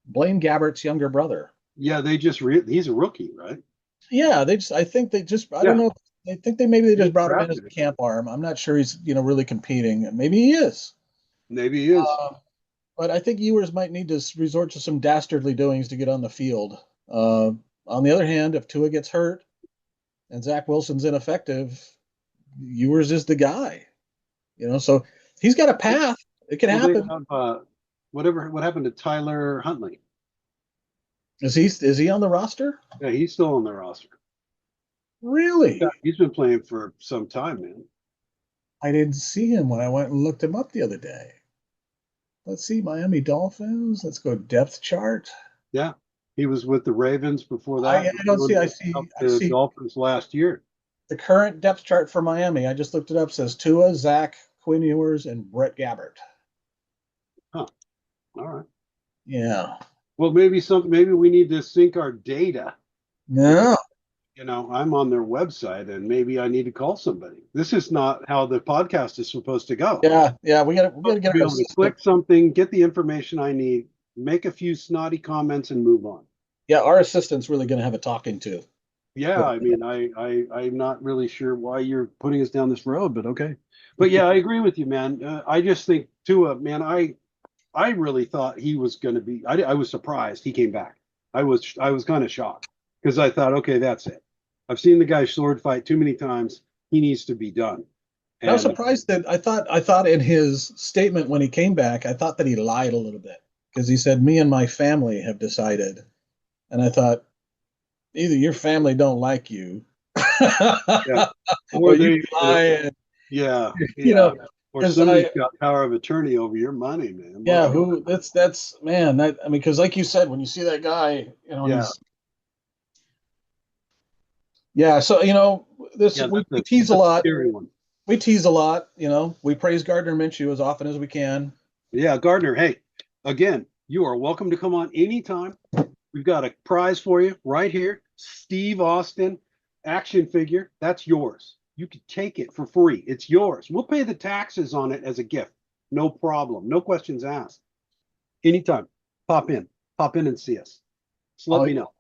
Blaine Gabbert's younger brother. Yeah, he's a rookie, right? Yeah, I think they just, I don't know. I think they just brought him in as a camp arm. I'm not sure he's, really competing. Maybe he is. Maybe he is. But I think Ewers might need to resort to some dastardly doings to get on the field. On the other hand, if Tua gets hurt and Zach Wilson's ineffective, Ewers is the guy. So he's got a path. It can happen. What happened to Tyler Huntley? Is he on the roster? Yeah, he's still on the roster. Really? Yeah, he's been playing for some time, man. I didn't see him when I went and looked him up the other day. Let's see, Miami Dolphins. Let's go depth chart. Yeah, he was with the Ravens before that. I see Dolphins last year. The current depth chart for Miami, I just looked it up, says Tua, Zach, Quinn Ewers, and Brett Gabbert. Huh. All right. Yeah. Well, maybe we need to sync our data No. I'm on their website and maybe I need to call somebody. This is not how the podcast is supposed to go. Yeah, yeah, we I'm gotta supposed to get be our able to assistant. click something, get the information I need, make a few snotty comments, and move on. Yeah, our assistant's really gonna have a talking to. Yeah, But I mean, I'm not really sure why you're putting us down this road, but okay. But yeah, I agree with you, man. I just think Tua, man, I really thought he was going to be. I was surprised he came back. I was kind of shocked because I thought, okay, that's it. I've seen the guy sword fight too many times. He needs to be done. I was And surprised that I thought in his statement when he came back, I thought that he lied a little bit because he said, "Me and my family have decided," and I thought either your family don't like you, yeah, or or you they, lying, yeah, you yeah, know, or because somebody's got power of attorney over your money, man. yeah, My, who that's man, that I mean, because like you said, when you see that guy, and yeah, he's yeah, so this yeah, we tease a that's a lot. scary one. We tease a lot, we praise Gardner Minshew as often as we can. Yeah, Gardner. Hey, again, you are welcome to come on anytime. We've got a prize for you right here. Steve Austin action figure. That's yours. You can take it for free. It's yours. We'll pay the taxes on it as a gift. No problem. No questions asked. Anytime. Pop in. Pop in and see us. Just let All, me know.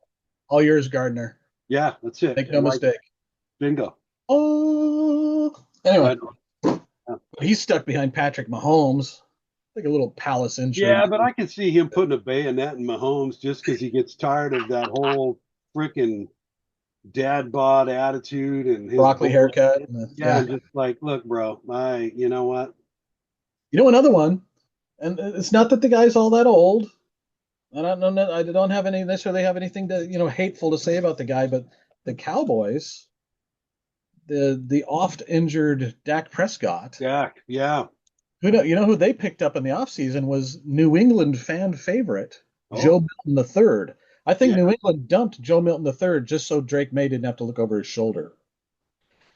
all yours, Gardner. Yeah, that's it. Make no And like mistake. bingo. Oh, anyway, Right on. Yeah. he's stuck behind Patrick Mahomes, like a little palace intrigue. Yeah, but I can see him putting a bayonet in Mahomes just because he gets tired of that whole freaking dad bod attitude and his Broccoli bull. haircut. Yeah, Yeah. and just like, look, bro, you know what? Another one, and it's not that the guy's all that old. I don't know. I don't have any necessarily have anything to hateful to say about the guy, but the Cowboys, the oft injured Dak Prescott, Dak, yeah. who they picked up in the offseason was New England fan favorite Joe Oh, Milton III. I think yeah, New England dumped Joe Milton III just so Drake May didn't have to look over his shoulder.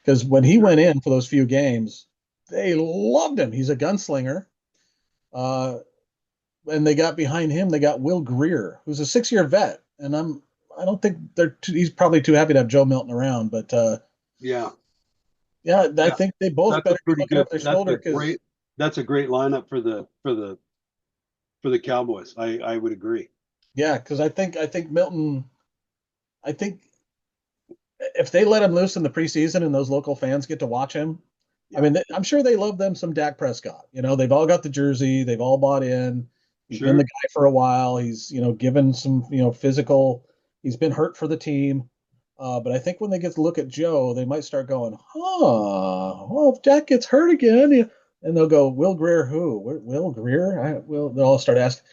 Because when he sure. went in for those few games, they loved him. He's a gunslinger. Uh, and they got behind him. They got Will Greer, who's a 6-year vet, and I don't think he's probably too happy to have Joe Milton around. But Yeah, yeah, I yeah. think they both That's a better be pretty looking good. over their shoulder because That's a great lineup for the Cowboys. I would agree. yeah, because I think Milton. I think if they let him loose in the preseason and those local fans get to watch him, I Yeah, mean, I'm sure they love them some Dak Prescott. They've all got the jersey, they've all bought in. He's been the sure. guy for a while. He's given some physical. He's been hurt for the team. But I think when they get to look at Joe, they might start going, "Huh? Well, if Dak gets hurt again," and they'll go, "Will Greer, who? Will Greer?" They'll all start asking.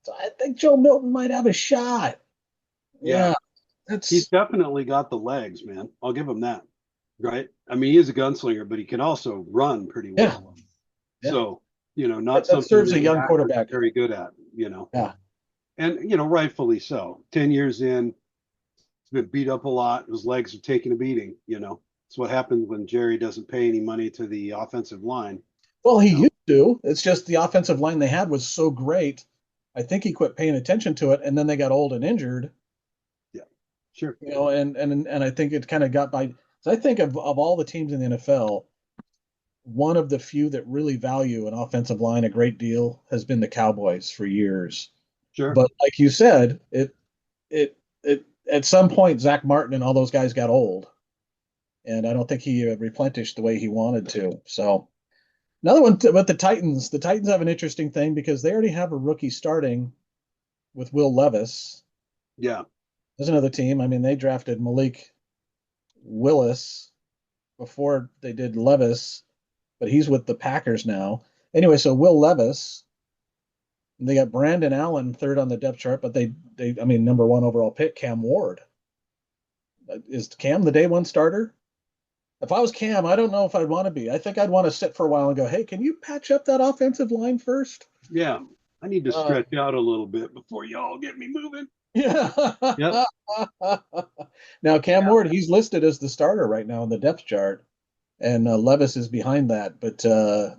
So I think Joe Milton might have a shot. Yeah, Yeah, he's that's definitely got the legs, man. I'll give him that. Right. I mean, he is a gunslinger, but he can also run pretty yeah, well. yeah. So, not That something serves a that young Dak was quarterback. very good at. Yeah. And, rightfully so. 10 years in, he's been beat up a lot. His legs are taking a beating. It's what happens when Jerry doesn't pay any money to the offensive line. Well, he You know? used to. It's just the offensive line they had was so great. I think he quit paying attention to it, and then they got old and injured. Yeah, sure. And I think it kind of got by. So I think of all the teams in the NFL, one of the few that really value an offensive line a great deal has been the Cowboys for years. Sure. But like you said, it at some point Zach Martin and all those guys got old, and I don't think he replenished the way he wanted to. So another one, but the Titans. The Titans have an interesting thing because they already have a rookie starting with Will Levis. Yeah. There's another team. I mean, they drafted Malik Willis before they did Levis, but he's with the Packers now. Anyway, so Will Levis. They got Brandon Allen third on the depth chart, but I mean, number one overall pick, Cam Ward. Is Cam the day one starter? If I was Cam, I don't know if I'd want to be. I think I'd want to sit for a while and go, hey, can you patch up that offensive line first? Yeah. I need to Uh, stretch out a little bit before y'all get me moving. yeah. Yep. Now, Cam Yeah. Ward, he's listed as the starter right now in the depth chart, and Levis is behind that. But I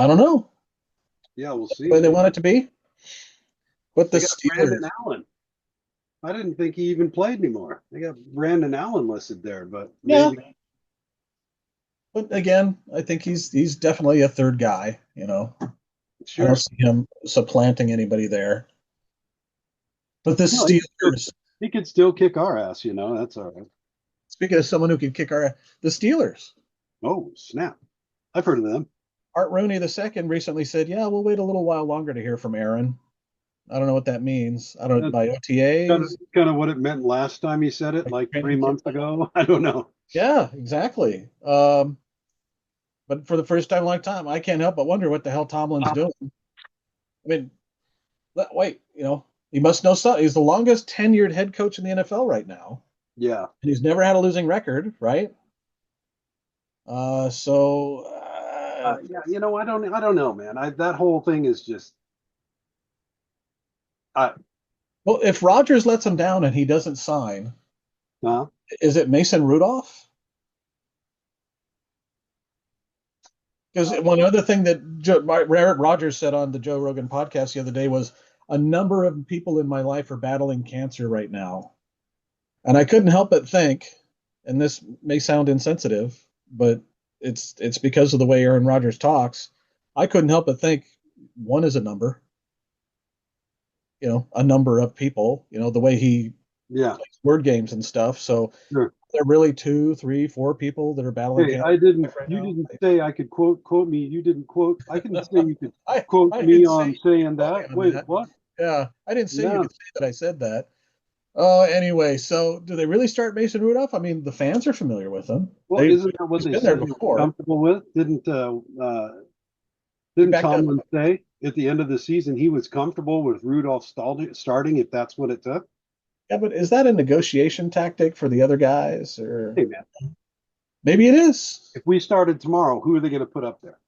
don't know Yeah. We'll the way see. they want it to be. But the They got Steelers, Brandon Allen. I didn't think he even played anymore. They got Brandon Allen listed there, but Yeah, maybe but again, I think he's definitely a third guy. I don't sure. see him supplanting anybody there. But the No, Steelers, he could still kick our ass. That's all right. speaking of someone who can kick the Steelers, Oh snap! I've heard of them. Art Rooney II recently said, "Yeah, we'll wait a little while longer to hear from Aaron." I don't know what that means. I don't That's by kind of OTAs, kind of what it meant last time he said it, like like three training camp. months ago. I don't know. Yeah, exactly. But for the first time in a long time, I can't help but wonder what the hell Tomlin's doing. I mean, wait, he must know something. He's the longest tenured head coach in the NFL right now, Yeah. and he's never had a losing record, right? So Yeah. I don't know, man. That whole thing is just. I. well, if Rodgers lets him down and he doesn't sign, Uh, is it Mason Rudolph? Because one other thing that Rodgers said on the Joe Rogan podcast the other day was a number of people in my life are battling cancer right now. And I couldn't help but think, and this may sound insensitive, but it's because of the way Aaron Rodgers talks. I couldn't help but think one is a number, a number of people, the way he yeah. plays word games and stuff. So Sure. there are really two, three, four people that are battling Hey, cancer I didn't. right You now. didn't say I could quote me. You didn't quote. I didn't say you could quote I me didn't say on saying quote me that. on Wait, that. what? Yeah, I didn't say you No. could say that I said that. Oh, anyway, so do they really start Mason Rudolph? I mean, the fans are familiar with him. Well, isn't that what He's they been there said he was before. comfortable with? He Didn't backed up. Tomlin say at the end of the season he was comfortable with Rudolph starting if that's what it took? Yeah, but is that a negotiation tactic for the other guys, or Hey man, maybe it is if we started tomorrow, who are they going to put up there?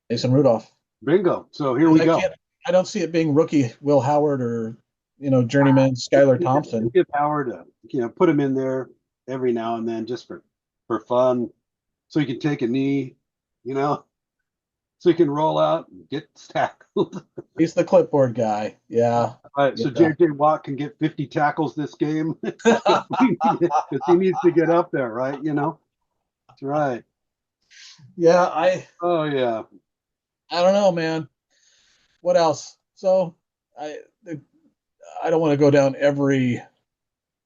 Mason Rudolph? Bingo. So here we Because go. I don't see it being rookie Will Howard or journeyman Skylar Thompson. Give Howard put him in there every now and then just for fun, so he can take a knee, you know, so he can roll out and get tackled. He's the clipboard guy. Yeah, All right, so yeah. JJ Watt can get 50 tackles this game because he needs to get up there, right? That's right. Yeah, Oh yeah, I don't know, man. What else? So I I don't want to go down every.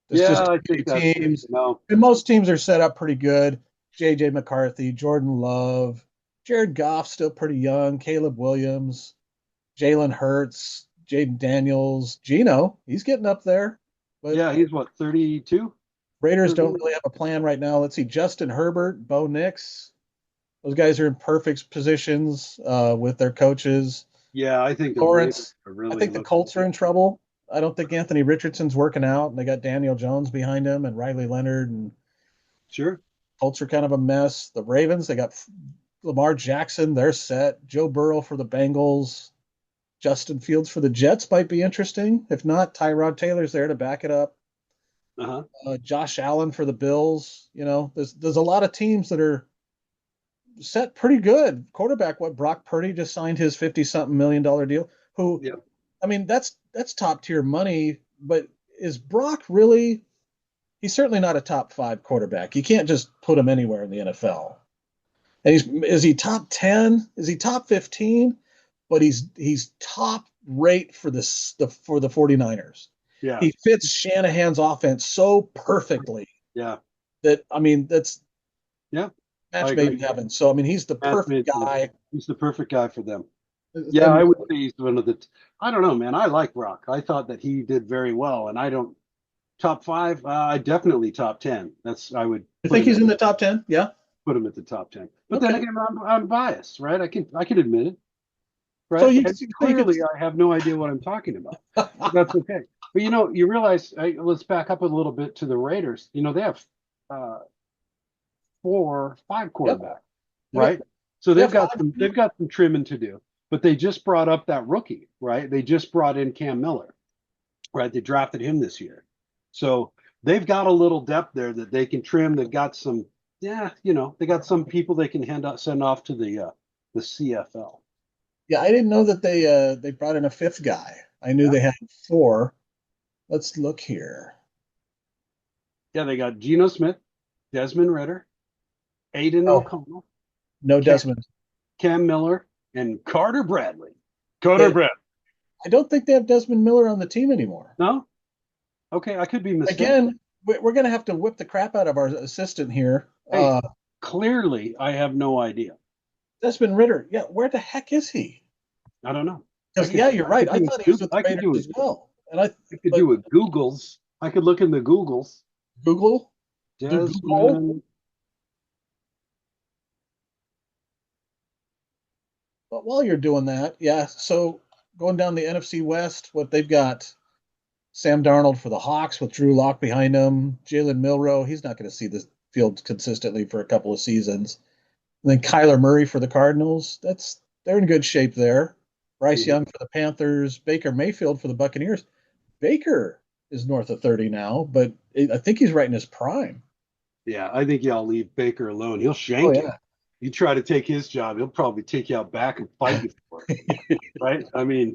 There's yeah. just I too think many that's it. teams, and most teams are set up pretty good. J.J. McCarthy, Jordan Love, Jared Goff still pretty young, Caleb Williams, Jalen Hurts, Jaden Daniels, Gino. He's getting up there, but Yeah, he's what 32. Raiders don't really have a plan right now. Let's see, Justin Herbert, Bo Nix. Those guys are in perfect positions with their coaches. Yeah, I think the Ravens Lawrence, are I really think the looking. Colts are in trouble. I don't think Anthony Richardson's working out, and they got Daniel Jones behind him and Riley Leonard, and Sure. Colts are kind of a mess. The Ravens, they got Lamar Jackson, they're set. Joe Burrow for the Bengals. Justin Fields for the Jets might be interesting. If not, Tyrod Taylor's there to back it up. Uh-huh. Josh Allen for the Bills. There's a lot of teams that are set pretty good. Quarterback, what Brock Purdy just signed his 50-something $1 million deal. Who, Yeah. I mean, that's top tier money. But is Brock really? He's certainly not a top 5 quarterback. You can't just put him anywhere in the NFL. And is he top 10? Is he top 15? But he's top rate for for the 49ers. Yeah. He fits Shanahan's offense so perfectly Yeah. that I mean that's Yeah. I match made agree. in heaven. So I mean he's the perfect guy. He's the perfect guy for them. Yeah, And I would say he's one of the. I don't know, man. I like Brock. I thought that he did very well, and I don't top 5. I definitely top 10. I would you put think him he's in the top 10? Yeah. put him at the top 10. But then Okay. again, I'm biased, right? I can admit it, So right? And clearly, I have no idea what I'm talking about. But that's okay. But you realize, let's back up a little bit to the Raiders. They have uh, 5 Yep. quarterbacks, right? So Yeah, they've got some trimming to do. But they just brought up that rookie, right? They just brought in Cam Miller, right? They drafted him this year. So they've got a little depth there that they can trim. They've got some, yeah, they got some people they can send off to the CFL. Yeah, I didn't know that they brought in a 5th guy. I knew Yeah. they had 4. Let's look here. Yeah, they got Geno Smith, Desmond Ritter, Aiden Oh, O'Connell, no Cam, Desmond. Cam Miller, and Carter Bradley. Carter They, Bradley. I don't think they have Desmond Miller on the team anymore. No? Okay, I could be mistaken. Again, we're going to have to whip the crap out of our assistant here. Hey, clearly I have no idea. Desmond Ritter. Yeah, where the heck is he? I don't know. Because yeah, you're right. I thought he was with the I could Raiders do as it. well. I could do it. Google's. I could look in the Googles. Google, do Google. Desmond. But while you're doing that, yeah. So going down the NFC West, what they've got: Sam Darnold for the Hawks with Drew Lock behind him. Jalen Milroe, he's not going to see the field consistently for a couple of seasons. And then Kyler Murray for the Cardinals. They're in good shape there. Bryce Young for the Panthers. Baker Mayfield for the Buccaneers. Baker is north of 30 now, but I think he's right in his prime. Yeah, I think y'all leave Baker alone. He'll Oh shank you. yeah. You try to take his job, he'll probably take you out back and fight you for it. Right? I mean,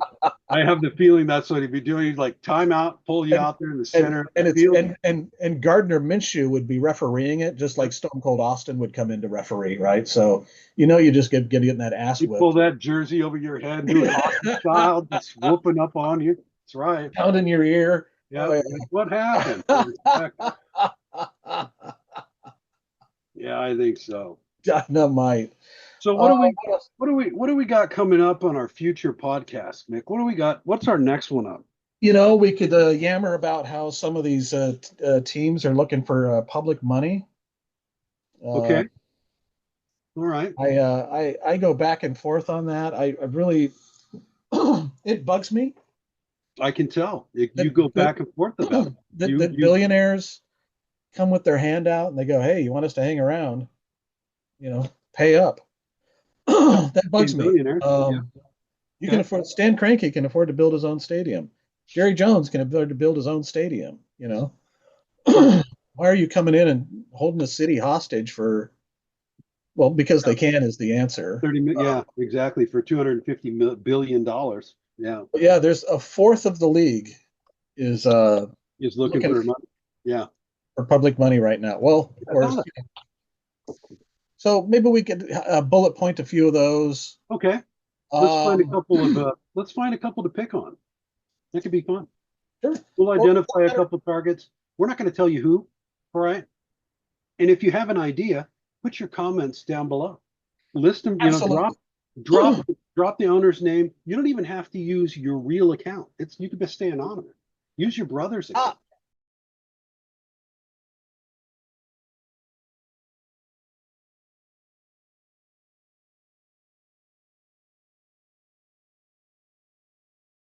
I have the feeling that's what he'd be doing. He'd like timeout, pull you out there in the center of the field. And Gardner Minshew would be refereeing it, just like Stone Cold Austin would come in to referee, right? So you just getting that ass You whipped. pull that jersey over your head, do a hockey style, just whooping up on you. That's right. Pound in your ear. Yeah. Oh, yeah. What happened? Yeah, I think so. Dynamite. So what do we got coming up on our future podcast, Mick? What do we got? What's our next one up? We could yammer about how some of these teams are looking for public money. Okay. All right. I go back and forth on that. I really it bugs me I can tell. You that, go back and forth about it. that billionaires come with their hand out and they go, "Hey, you want us to hang around? Pay up." That bugs me. Yeah. You can afford Stan Kroenke can afford to build his own stadium. Jerry Jones can afford to build his own stadium. Why are you coming in and holding the city hostage for? Well, because they can is the answer. 30, yeah, exactly. For $250 billion. Yeah. Yeah, there's a fourth of the league is He's looking for money. Yeah. for public money right now. Well, so maybe we could bullet point a few of those. Okay. Let's find a couple to pick on. That could be fun. Sure. We'll identify a couple targets. We're not going to tell you who, all right? And if you have an idea, put your comments down below. List them, drop the owner's name. You don't even have to use your real account. You can just stay anonymous. Use your brother's account.